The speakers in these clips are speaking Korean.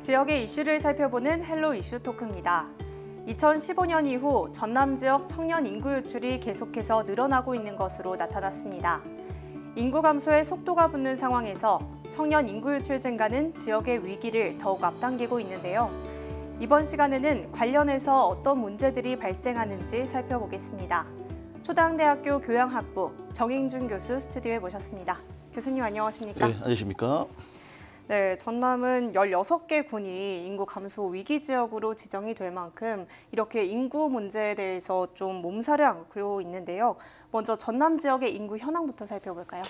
지역의 이슈를 살펴보는 헬로 이슈 토크입니다. 2015년 이후 전남 지역 청년 인구 유출이 계속해서 늘어나고 있는 것으로 나타났습니다. 인구 감소에 속도가 붙는 상황에서 청년 인구 유출 증가는 지역의 위기를 더욱 앞당기고 있는데요. 이번 시간에는 관련해서 어떤 문제들이 발생하는지 살펴보겠습니다. 초당대학교 교양학부 정행준 교수 스튜디오에 모셨습니다. 교수님 안녕하십니까? 네, 안녕하십니까? 네, 전남은 16개 군이 인구 감소 위기 지역으로 지정이 될 만큼 이렇게 인구 문제에 대해서 좀 몸살을 앓고 있는데요. 먼저 전남 지역의 인구 현황부터 살펴볼까요?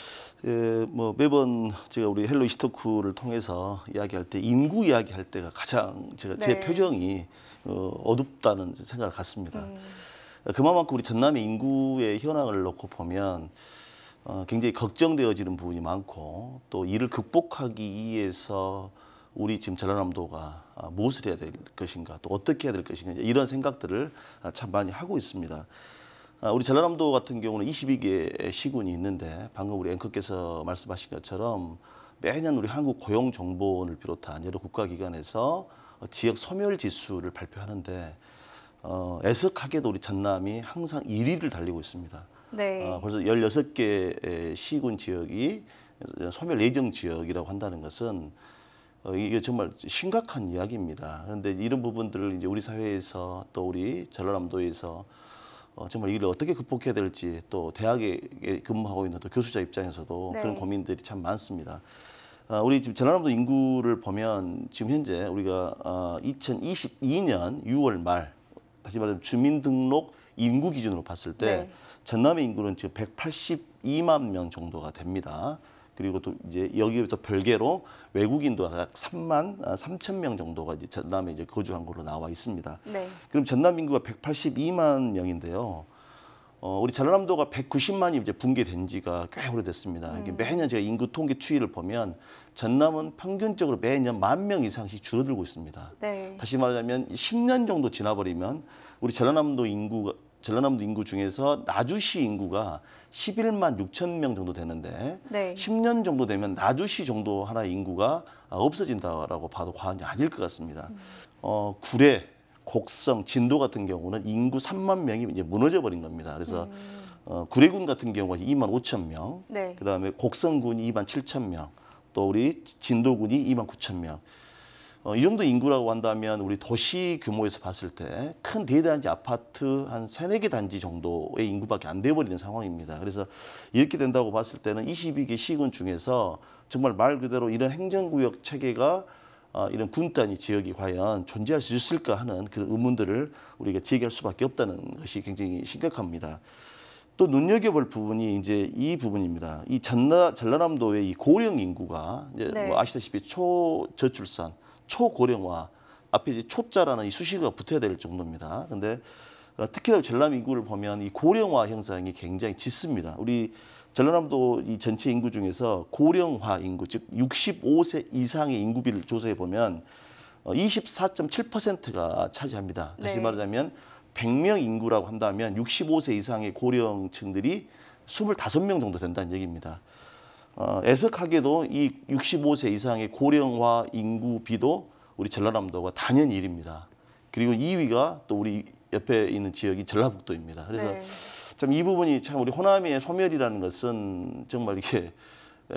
예, 매번 제가 우리 헬로 이슈토크를 통해서 이야기할 때 인구 이야기할 때가 가장 제 표정이 어둡다는 생각을 갖습니다. 그만큼 우리 전남의 인구의 현황을 놓고 보면 굉장히 걱정되어지는 부분이 많고 또 이를 극복하기 위해서 우리 지금 전라남도가 무엇을 해야 될 것인가 또 어떻게 해야 될 것인가 이런 생각들을 참 많이 하고 있습니다. 우리 전라남도 같은 경우는 22개 시군이 있는데 방금 우리 앵커께서 말씀하신 것처럼 매년 우리 한국고용정보원을 비롯한 여러 국가기관에서 지역 소멸 지수를 발표하는데 애석하게도 우리 전남이 항상 1위를 달리고 있습니다. 네. 벌써 16개 시군 지역이 소멸 예정 지역이라고 한다는 것은 이게 정말 심각한 이야기입니다. 그런데 이런 부분들을 이제 우리 사회에서 또 우리 전라남도에서 정말 이를 어떻게 극복해야 될지 또 대학에 근무하고 있는 또 교수자 입장에서도 그런 고민들이 참 많습니다. 우리 지금 전라남도 인구를 보면 지금 현재 우리가 2022년 6월 말 다시 말하면 주민등록 인구 기준으로 봤을 때 전남의 인구는 지금 182만 명 정도가 됩니다. 그리고 또 이제 여기부터 별개로 외국인도 약 3만 3천 명 정도가 이제 전남에 이제 거주한 걸로 나와 있습니다. 네. 그럼 전남 인구가 182만 명인데요. 우리 전라남도가 190만이 이제 붕괴된 지가 꽤 오래됐습니다. 이게 매년 제가 인구 통계 추이를 보면 전남은 평균적으로 매년 10,000명 이상씩 줄어들고 있습니다. 네. 다시 말하자면 10년 정도 지나버리면 우리 전라남도 인구 중에서 나주시 인구가 11만 6천 명 정도 되는데 10년 정도 되면 나주시 정도 하나의 인구가 없어진다라고 봐도 과언이 아닐 것 같습니다. 구례, 곡성, 진도 같은 경우는 인구 3만 명이 이제 무너져 버린 겁니다. 그래서 구례군 같은 경우가 2만 5천 명, 그다음에 곡성군이 2만 7천 명, 또 우리 진도군이 2만 9천 명. 이 정도 인구라고 한다면 우리 도시 규모에서 봤을 때 큰 대단지 아파트 한 3-4개 단지 정도의 인구밖에 안 돼버리는 상황입니다. 그래서 이렇게 된다고 봤을 때는 22개 시군 중에서 정말 말 그대로 이런 행정구역 체계가 이런 분단위 지역이 과연 존재할 수 있을까 하는 그런 의문들을 우리가 제기할 수밖에 없다는 것이 굉장히 심각합니다. 또 눈여겨볼 부분이 이제 이 부분입니다. 이 전라남도의 이 고령 인구가 이제 아시다시피 초저출산, 초고령화, 앞에 이제 초자라는 이 수식어가 붙어야 될 정도입니다. 근데 특히나 전남 인구를 보면 이 고령화 현상이 굉장히 짙습니다. 우리 전라남도 이 전체 인구 중에서 고령화 인구, 즉 65세 이상의 인구비를 조사해 보면 24.7%가 차지합니다. 다시 말하자면 100명 인구라고 한다면 65세 이상의 고령층들이 25명 정도 된다는 얘기입니다. 애석하게도 이 65세 이상의 고령화 인구비도 우리 전라남도가 단연 1위입니다. 그리고 2위가 또 우리 옆에 있는 지역이 전라북도입니다. 그래서 참 이 부분이 참 우리 호남의 소멸이라는 것은 정말 이게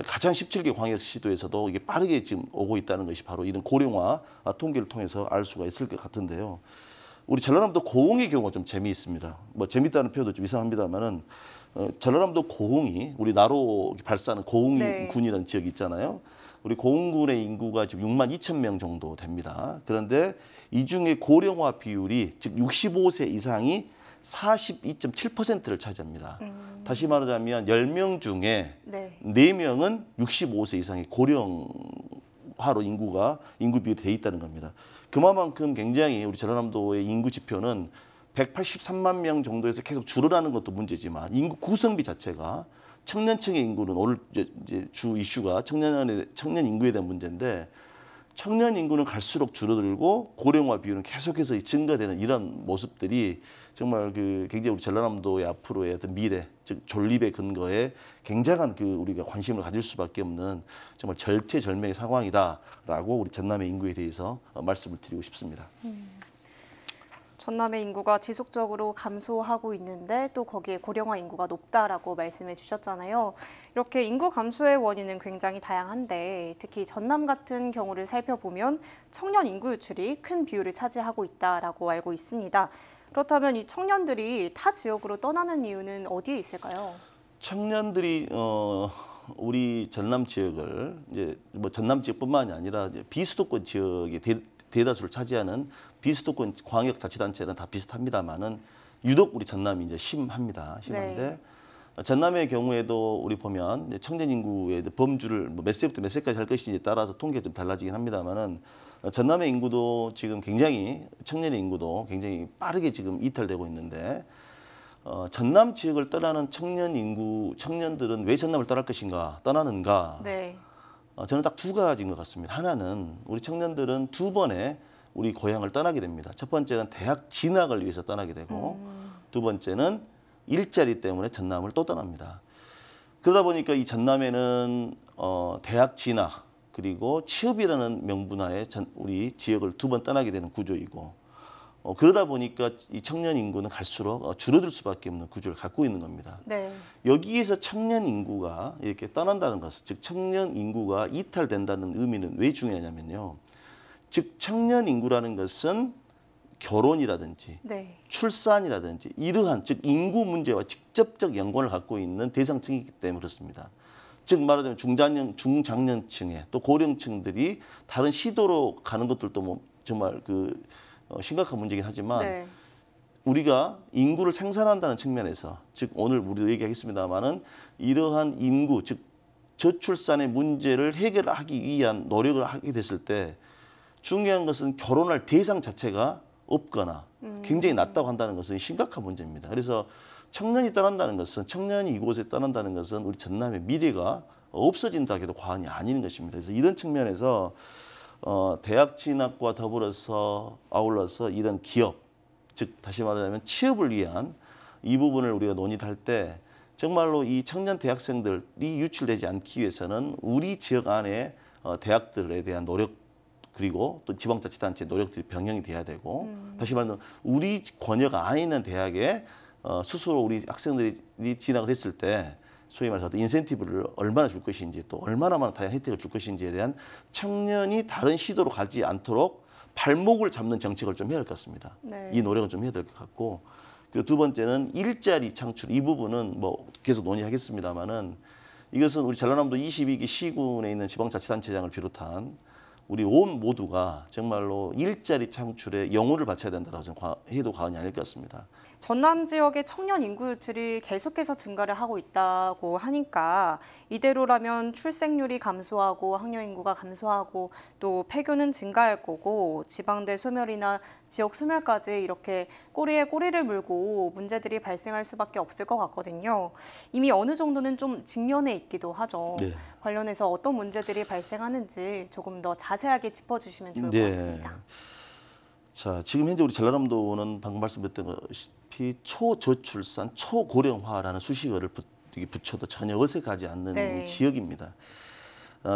가장 17개 광역시도에서도 이게 빠르게 지금 오고 있다는 것이 바로 이런 고령화 통계를 통해서 알 수가 있을 것 같은데요. 우리 전라남도 고흥의 경우가 좀 재미있습니다. 재밌다는 표현도 좀 이상합니다만은 전라남도 고흥이 우리 나로 발사하는 고흥군이라는 지역이 있잖아요. 우리 고흥군의 인구가 지금 6만 2천 명 정도 됩니다. 그런데 이 중에 고령화 비율이 즉 65세 이상이 42.7%를 차지합니다. 다시 말하자면 10명 중에 4명은 65세 이상의 고령화로 인구 비율이 돼 있다는 겁니다. 그만큼 굉장히 우리 전라남도의 인구 지표는 183만 명 정도에서 계속 줄어나는 것도 문제지만 인구 구성비 자체가 청년층의 인구는 오늘 이제 주 이슈가 청년 인구에 대한 문제인데 청년 인구는 갈수록 줄어들고 고령화 비율은 계속해서 증가되는 이런 모습들이 정말 그 굉장히 우리 전라남도의 앞으로의 어떤 미래, 즉 존립의 근거에 굉장한 그 우리가 관심을 가질 수밖에 없는 정말 절체절명의 상황이다라고 우리 전남의 인구에 대해서 말씀을 드리고 싶습니다. 전남의 인구가 지속적으로 감소하고 있는데 또 거기에 고령화 인구가 높다라고 말씀해 주셨잖아요. 이렇게 인구 감소의 원인은 굉장히 다양한데 특히 전남 같은 경우를 살펴보면 청년 인구 유출이 큰 비율을 차지하고 있다라고 알고 있습니다. 그렇다면 이 청년들이 타 지역으로 떠나는 이유는 어디에 있을까요? 청년들이 우리 전남 지역을 이제 뭐 전남 지역뿐만이 아니라 이제 비수도권 지역의 대다수를 차지하는 비수도권 광역자치단체는 다 비슷합니다만은 유독 우리 전남이 이제 심한데 네. 전남의 경우에도 우리 보면 청년 인구의 범주를 뭐 몇 세부터 몇 세까지 할 것인지에 따라서 통계가 좀 달라지긴 합니다만은 전남의 인구도 지금 굉장히 청년의 인구도 굉장히 빠르게 지금 이탈되고 있는데 전남 지역을 떠나는 청년들은 왜 전남을 떠날 것인가 떠나는가? 네. 저는 딱 두 가지인 것 같습니다. 하나는 우리 청년들은 두 번의 우리 고향을 떠나게 됩니다. 첫 번째는 대학 진학을 위해서 떠나게 되고 두 번째는 일자리 때문에 전남을 또 떠납니다. 그러다 보니까 이 전남에는 대학 진학 그리고 취업이라는 명분하에 우리 지역을 두 번 떠나게 되는 구조이고 그러다 보니까 이 청년 인구는 갈수록 줄어들 수밖에 없는 구조를 갖고 있는 겁니다. 네. 여기에서 청년 인구가 이렇게 떠난다는 것은 즉 청년 인구가 이탈된다는 의미는 왜 중요하냐면요. 즉 청년 인구라는 것은 결혼이라든지 네. 출산이라든지 이러한 즉 인구 문제와 직접적 연관을 갖고 있는 대상층이기 때문에 그렇습니다. 즉 말하자면 중장년층에 또 고령층들이 다른 시도로 가는 것들도 뭐 정말 그 심각한 문제긴 하지만 네. 우리가 인구를 생산한다는 측면에서 즉 오늘 우리도 얘기하겠습니다마는 이러한 인구 즉 저출산의 문제를 해결하기 위한 노력을 하게 됐을 때 중요한 것은 결혼할 대상 자체가 없거나 굉장히 낮다고 한다는 것은 심각한 문제입니다. 그래서 청년이 떠난다는 것은 청년이 이곳에 떠난다는 것은 우리 전남의 미래가 없어진다 해도 과언이 아닌 것입니다. 그래서 이런 측면에서 대학 진학과 더불어서 아울러서 이런 기업 즉 다시 말하자면 취업을 위한 이 부분을 우리가 논의를 할 때 정말로 이 청년 대학생들이 유출되지 않기 위해서는 우리 지역 안에 대학들에 대한 노력 그리고 또 지방자치단체 노력들이 병행이 돼야 되고 다시 말하면 우리 권역 안에 있는 대학에 스스로 우리 학생들이 진학을 했을 때 소위 말해서 인센티브를 얼마나 줄 것인지 또 얼마나 많은 다양한 혜택을 줄 것인지에 대한 청년이 다른 시도로 가지 않도록 발목을 잡는 정책을 좀 해야 할 것 같습니다. 네. 이 노력은 좀 해야 될 것 같고 그리고 두 번째는 일자리 창출 이 부분은 뭐 계속 논의하겠습니다마는 이것은 우리 전라남도 22기 시군에 있는 지방자치단체장을 비롯한 우리 온 모두가 정말로 일자리 창출에 영혼을 바쳐야 된다고 해도 과언이 아닐 것 같습니다. 전남 지역의 청년 인구 유출이 계속해서 증가를 하고 있다고 하니까 이대로라면 출생률이 감소하고 학령 인구가 감소하고 또 폐교는 증가할 거고 지방대 소멸이나 지역 소멸까지 이렇게 꼬리에 꼬리를 물고 문제들이 발생할 수밖에 없을 것 같거든요. 이미 어느 정도는 좀 직면해 있기도 하죠. 네. 관련해서 어떤 문제들이 발생하는지 조금 더 자세하게 짚어주시면 좋을 것 같습니다. 자, 지금 현재 우리 전라남도는 방금 말씀드렸던 것이 초저출산, 초고령화라는 수식어를 붙여도 전혀 어색하지 않는 네. 지역입니다.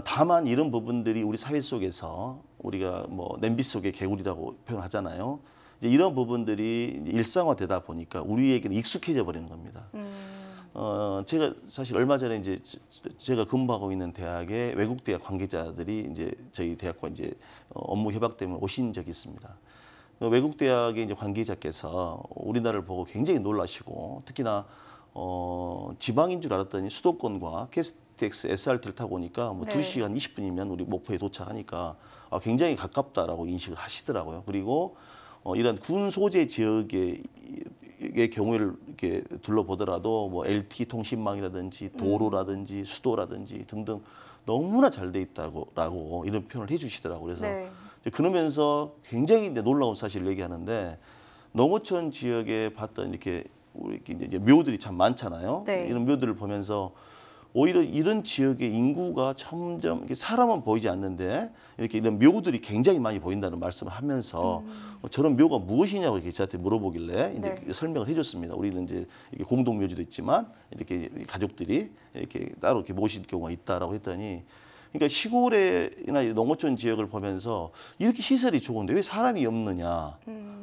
다만 이런 부분들이 우리 사회 속에서 우리가 뭐 냄비 속의 개구리라고 표현하잖아요. 이제 이런 부분들이 일상화되다 보니까 우리에게는 익숙해져 버리는 겁니다. 제가 사실 얼마 전에 이제 제가 근무하고 있는 대학의 외국 대학 관계자들이 이제 저희 대학과 이제 업무 협약 때문에 오신 적이 있습니다. 외국 대학의 이제 관계자께서 우리나라를 보고 굉장히 놀라시고 특히나 지방인 줄 알았더니 수도권과 KTX SRT를 타고 오니까 뭐 네. 2시간 20분이면 우리 목포에 도착하니까 굉장히 가깝다라고 인식을 하시더라고요. 그리고 이런 군 소재 지역의 경우를 이렇게 둘러보더라도 뭐 LTE 통신망이라든지 도로라든지 수도라든지 등등 너무나 잘 돼 있다고 이런 표현을 해주시더라고요. 그래서 네. 그러면서 굉장히 이제 놀라운 사실을 얘기하는데 농어촌 지역에 봤던 이렇게 우리 이제 묘들이 참 많잖아요. 네. 이런 묘들을 보면서 오히려 이런 지역의 인구가 점점 사람은 보이지 않는데 이렇게 이런 묘들이 굉장히 많이 보인다는 말씀을 하면서 저런 묘가 무엇이냐고 이렇게 저한테 물어보길래 이제 네. 설명을 해줬습니다. 우리는 이제 이렇게 공동 묘지도 있지만 이렇게 가족들이 이렇게 따로 이렇게 모실 경우가 있다라고 했더니, 그러니까 시골이나 농어촌 지역을 보면서 이렇게 시설이 좋은데 왜 사람이 없느냐.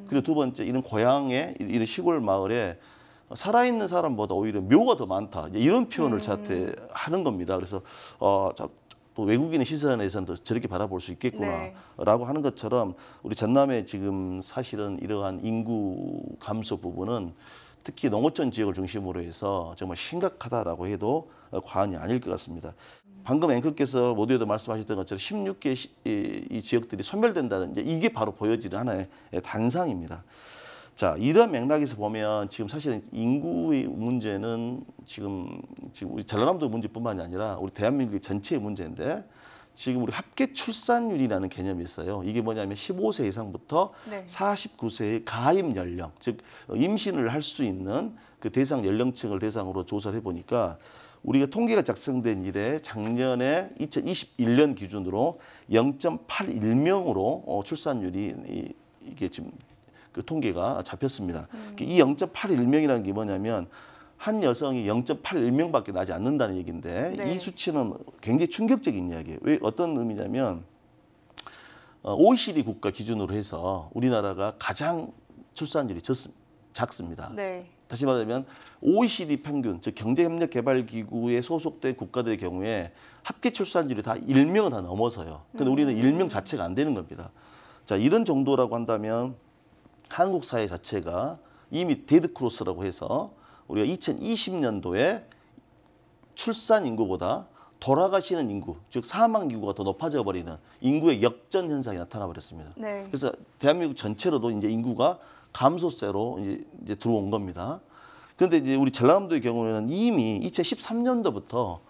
그리고 두 번째, 이런 고향에 이런 시골 마을에 살아있는 사람보다 오히려 묘가 더 많다. 이런 표현을 저한테 하는 겁니다. 그래서 또 외국인의 시선에서는 더 저렇게 바라볼 수 있겠구나라고 하는 것처럼 우리 전남에 지금 사실은 이러한 인구 감소 부분은 특히 농어촌 지역을 중심으로 해서 정말 심각하다라고 해도 과언이 아닐 것 같습니다. 방금 앵커께서 모두에도 말씀하셨던 것처럼 16개 이 지역들이 소멸된다는 이게 바로 보여지는 하나의 단상입니다. 자, 이런 맥락에서 보면 지금 사실은 인구의 문제는 지금 우리 전라남도 문제뿐만이 아니라 우리 대한민국의 전체의 문제인데, 지금 우리 합계 출산율이라는 개념이 있어요. 이게 뭐냐면 15세 이상부터 네. 49세의 가임 연령, 즉 임신을 할 수 있는 그 대상 연령층을 대상으로 조사를 해보니까 우리가 통계가 작성된 이래 작년에 2021년 기준으로 0.81명으로 출산율이 이게 지금 그 통계가 잡혔습니다. 이 0.81명이라는 게 뭐냐면 한 여성이 0.81명밖에 나지 않는다는 얘기인데 네. 이 수치는 굉장히 충격적인 이야기예요. 왜 어떤 의미냐면 OECD 국가 기준으로 해서 우리나라가 가장 출산율이 작습니다. 네. 다시 말하면 OECD 평균, 즉 경제협력개발기구에 소속된 국가들의 경우에 합계 출산율이 다 1명은 다 넘어서요. 근데 우리는 1명 자체가 안 되는 겁니다. 자, 이런 정도라고 한다면 한국 사회 자체가 이미 데드크로스라고 해서 우리가 2020년도에 출산 인구보다 돌아가시는 인구, 즉 사망 인구가 더 높아져 버리는 인구의 역전 현상이 나타나 버렸습니다. 네. 그래서 대한민국 전체로도 이제 인구가 감소세로 이제 들어온 겁니다. 그런데 이제 우리 전라남도의 경우에는 이미 2013년도부터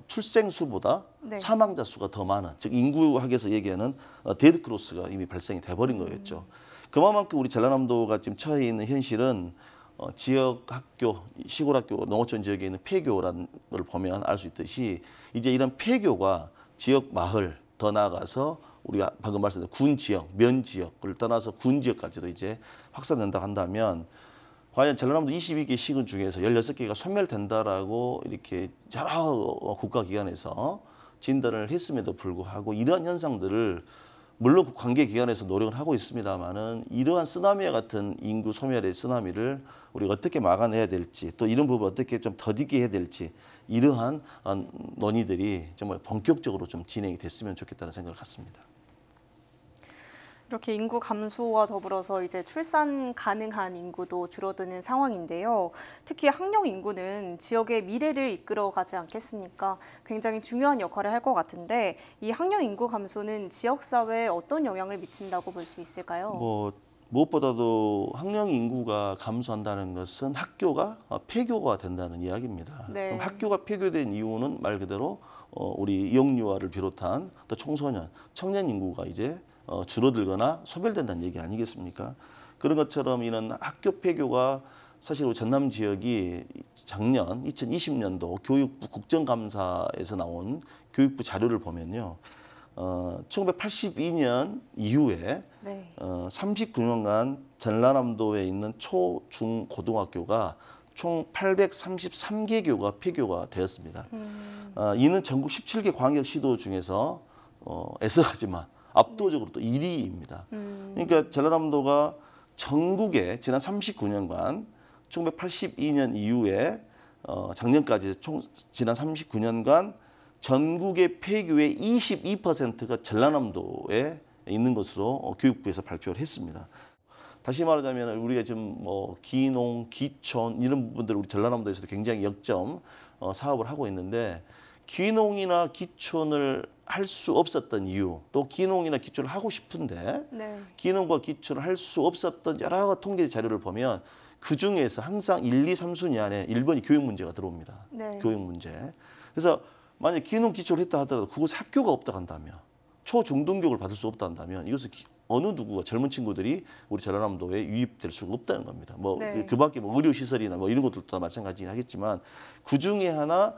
출생 수보다 네. 사망자 수가 더 많은, 즉 인구학에서 얘기하는 데드크로스가 이미 발생이 돼버린 거였죠. 그만큼 우리 전라남도가 지금 처해 있는 현실은 지역 학교, 시골 학교, 농어촌 지역에 있는 폐교라는 걸 보면 알 수 있듯이 이제 이런 폐교가 지역 마을, 더 나아가서 우리가 방금 말씀드린 군 지역, 면 지역을 떠나서 군 지역까지도 이제 확산된다 한다면 과연 전라남도 22개 시군 중에서 16개가 소멸된다라고 이렇게 여러 국가기관에서 진단을 했음에도 불구하고 이러한 현상들을 물론 관계기관에서 노력을 하고 있습니다만은 이러한 쓰나미와 같은 인구 소멸의 쓰나미를 우리가 어떻게 막아내야 될지 또 이런 부분 어떻게 좀 더디게 해야 될지 이러한 논의들이 정말 본격적으로 좀 진행이 됐으면 좋겠다는 생각을 갖습니다. 이렇게 인구 감소와 더불어서 이제 출산 가능한 인구도 줄어드는 상황인데요. 특히 학령 인구는 지역의 미래를 이끌어가지 않겠습니까? 굉장히 중요한 역할을 할 것 같은데 이 학령 인구 감소는 지역 사회에 어떤 영향을 미친다고 볼 수 있을까요? 무엇보다도 학령 인구가 감소한다는 것은 학교가 폐교가 된다는 이야기입니다. 네. 그럼 학교가 폐교된 이유는 말 그대로 우리 영유아를 비롯한 또 청소년, 청년 인구가 이제 줄어들거나 소멸된다는 얘기 아니겠습니까? 그런 것처럼 이런 학교 폐교가 사실 우리 전남 지역이 작년 2020년도 교육부 국정감사에서 나온 교육부 자료를 보면요. 1982년 이후에 네. 39년간 전라남도에 있는 초, 중, 고등학교가 총 833개 교가 폐교가 되었습니다. 이는 전국 17개 광역시도 중에서 애석하지만 압도적으로 또 1위입니다. 그러니까 전라남도가 전국에 지난 39년간 1982년 이후에 작년까지 지난 39년간 전국의 폐교의 22%가 전라남도에 있는 것으로 교육부에서 발표를 했습니다. 다시 말하자면 우리가 지금 기농, 기촌 이런 부분들 우리 전라남도에서도 굉장히 역점 사업을 하고 있는데 기농이나 기촌을 할 수 없었던 이유, 또 기농이나 기촌을 하고 싶은데 네. 기농과 기촌을 할 수 없었던 여러 통계 자료를 보면 그중에서 항상 1, 2, 3순위 안에 1번이 교육 문제가 들어옵니다. 네. 교육 문제. 그래서 만약 기농, 기초를 했다 하더라도 그곳에 학교가 없다 한다면 초, 중등교육을 받을 수 없다 한다면 이것은 어느 누구가 젊은 친구들이 우리 전라남도에 유입될 수가 없다는 겁니다. 네. 그밖에 의료시설이나 이런 것들도 다 마찬가지 하겠지만 그중에 하나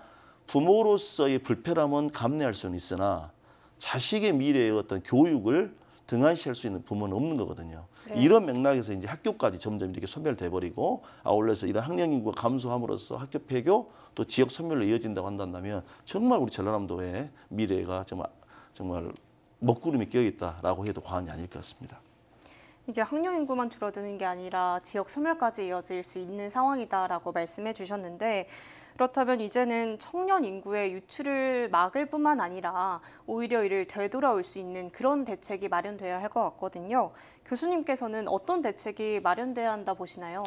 부모로서의 불편함은 감내할 수는 있으나 자식의 미래의 어떤 교육을 등한시할 수 있는 부모는 없는 거거든요. 네. 이런 맥락에서 이제 학교까지 점점 이렇게 소멸돼 버리고 아울러서 이런 학령 인구가 감소함으로써 학교 폐교 또 지역 소멸로 이어진다고 한다면 정말 우리 전라남도의 미래가 정말 먹구름이 끼어 있다라고 해도 과언이 아닐 것 같습니다. 이게 학령 인구만 줄어드는 게 아니라 지역 소멸까지 이어질 수 있는 상황이다라고 말씀해 주셨는데 그렇다면 이제는 청년 인구의 유출을 막을 뿐만 아니라 오히려 이를 되돌아올 수 있는 그런 대책이 마련돼야 할 것 같거든요. 교수님께서는 어떤 대책이 마련돼야 한다 보시나요?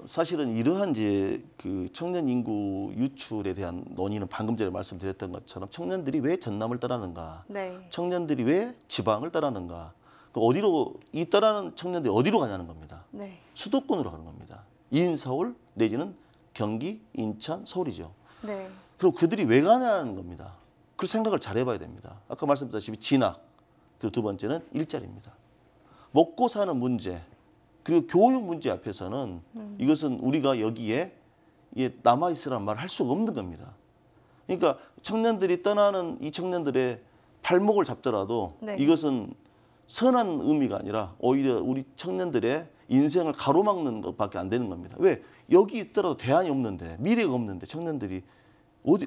사실은 이러한 이제 그 청년 인구 유출에 대한 논의는 방금 전에 말씀드렸던 것처럼 청년들이 왜 전남을 떠나는가, 네. 청년들이 왜 지방을 떠나는가, 어디로 이 떠나는 청년들이 어디로 가냐는 겁니다. 네. 수도권으로 가는 겁니다. 인서울 내지는 경기, 인천, 서울이죠. 네. 그리고 그들이 왜 가냐는 겁니다. 그 생각을 잘 해봐야 됩니다. 아까 말씀드렸다시피 진학, 그리고 두 번째는 일자리입니다. 먹고 사는 문제, 그리고 교육 문제 앞에서는 이것은 우리가 여기에 남아있으라는 말을 할 수가 없는 겁니다. 그러니까 청년들이 떠나는 이 청년들의 발목을 잡더라도 네. 이것은 선한 의미가 아니라 오히려 우리 청년들의 인생을 가로막는 것밖에 안 되는 겁니다. 왜? 여기 있더라도 대안이 없는데 미래가 없는데 청년들이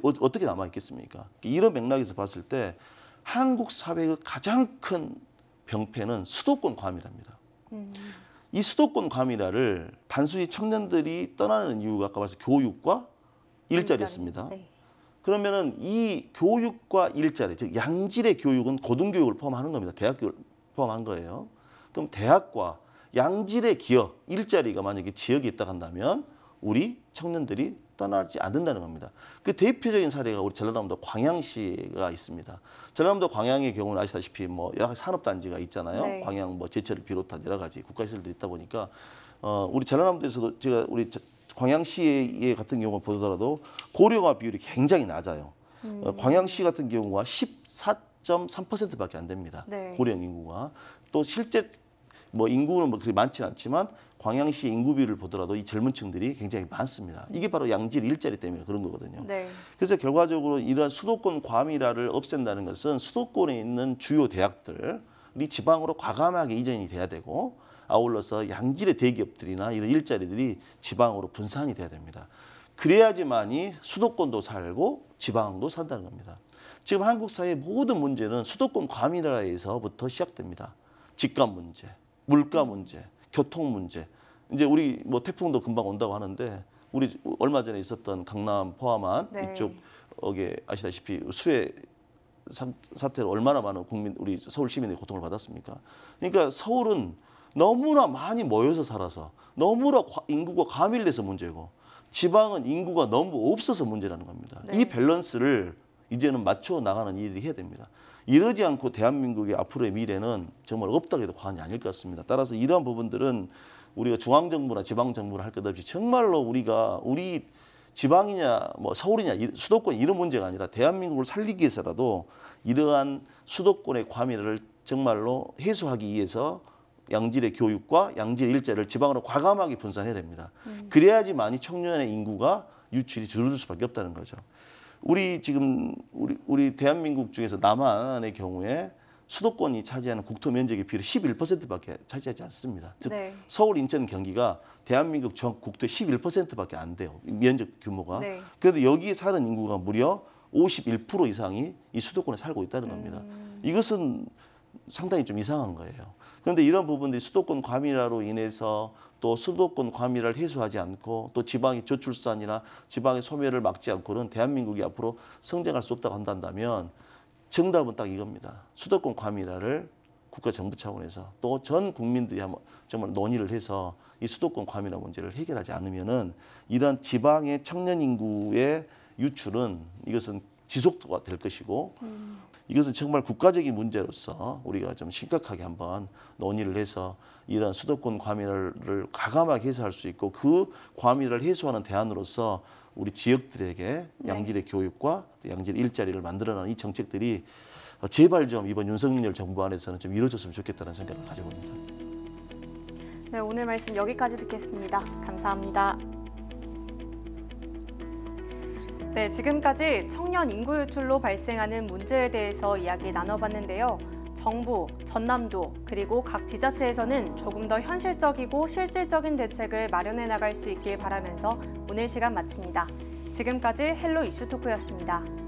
어떻게 남아있겠습니까? 이런 맥락에서 봤을 때 한국 사회의 가장 큰 병폐는 수도권 과밀화입니다. 이 수도권 과밀화를 단순히 청년들이 떠나는 이유가 아까 말씀 교육과 일자리였습니다. 네. 그러면은 이 교육과 일자리, 즉 양질의 교육은 고등교육을 포함하는 겁니다. 대학교를 포함한 거예요. 그럼 대학과 양질의 기업, 일자리가 만약에 지역에 있다고 한다면 우리 청년들이 떠나지 않는다는 겁니다. 그 대표적인 사례가 우리 전라남도 광양시가 있습니다. 전라남도 광양의 경우는 아시다시피 뭐 여러 가지 산업단지가 있잖아요. 네. 광양 뭐 제철을 비롯한 여러 가지 국가시설들이 있다 보니까 우리 전라남도에서도 제가 우리 광양시 같은 경우 보더라도 고령화 비율이 굉장히 낮아요. 광양시 같은 경우가 14.3%밖에 안 됩니다. 네. 고령 인구가. 또 실제 뭐 인구는 뭐 그리 많지는 않지만 광양시 인구 비율을 보더라도 이 젊은 층들이 굉장히 많습니다. 이게 바로 양질 일자리 때문에 그런 거거든요. 네. 그래서 결과적으로 이러한 수도권 과밀화를 없앤다는 것은 수도권에 있는 주요 대학들이 지방으로 과감하게 이전이 돼야 되고 아울러서 양질의 대기업들이나 이런 일자리들이 지방으로 분산이 돼야 됩니다. 그래야지만이 수도권도 살고 지방도 산다는 겁니다. 지금 한국 사회의 모든 문제는 수도권 과밀화에서부터 시작됩니다. 집값 문제, 물가 문제, 교통 문제. 이제 우리 뭐 태풍도 금방 온다고 하는데 우리 얼마 전에 있었던 강남 포함한 네. 이쪽에 아시다시피 수해 사태로 얼마나 많은 우리 서울 시민들이 고통을 받았습니까? 그러니까 서울은 너무나 많이 모여서 살아서 너무나 인구가 과밀돼서 문제고 지방은 인구가 너무 없어서 문제라는 겁니다. 네. 이 밸런스를 이제는 맞춰 나가는 일을 해야 됩니다. 이러지 않고 대한민국의 앞으로의 미래는 정말 없다고 해도 과언이 아닐 것 같습니다. 따라서 이러한 부분들은 우리가 중앙정부나 지방정부나 할 것 없이 정말로 우리 지방이냐 뭐 서울이냐 수도권 이런 문제가 아니라 대한민국을 살리기 위해서라도 이러한 수도권의 과밀을 정말로 해소하기 위해서 양질의 교육과 양질의 일자리를 지방으로 과감하게 분산해야 됩니다. 그래야지만이 청년의 인구가 유출이 줄어들 수밖에 없다는 거죠. 우리 대한민국 중에서 남한의 경우에 수도권이 차지하는 국토 면적의 비율이 11%밖에 차지하지 않습니다. 즉 네. 서울, 인천, 경기가 대한민국 전 국토의 11%밖에 안 돼요. 면적 규모가. 네. 그런데 여기에 사는 인구가 무려 51% 이상이 이 수도권에 살고 있다는 겁니다. 이것은 상당히 좀 이상한 거예요. 그런데 이런 부분들이 수도권 과밀화로 인해서 또 수도권 과밀화를 해소하지 않고 또 지방의 저출산이나 지방의 소멸을 막지 않고는 대한민국이 앞으로 성장할 수 없다고 한다면 정답은 딱 이겁니다. 수도권 과밀화를 국가 정부 차원에서 또 전 국민들이 한번 정말 논의를 해서 이 수도권 과밀화 문제를 해결하지 않으면은 이러한 지방의 청년 인구의 유출은 이것은 지속도가 될 것이고 이것은 정말 국가적인 문제로서 우리가 좀 심각하게 한번 논의를 해서 이런 수도권 과밀화를 과감하게 해소할 수 있고 그 과밀화를 해소하는 대안으로서 우리 지역들에게 양질의 교육과 양질의 일자리를 만들어내는 이 정책들이 제발 좀 이번 윤석열 정부 안에서는 좀 이루어졌으면 좋겠다는 생각을 가져봅니다. 네, 오늘 말씀 여기까지 듣겠습니다. 감사합니다. 네, 지금까지 청년 인구 유출로 발생하는 문제에 대해서 이야기 나눠봤는데요. 정부, 전남도, 그리고 각 지자체에서는 조금 더 현실적이고 실질적인 대책을 마련해 나갈 수 있길 바라면서 오늘 시간 마칩니다. 지금까지 헬로 이슈 토크였습니다.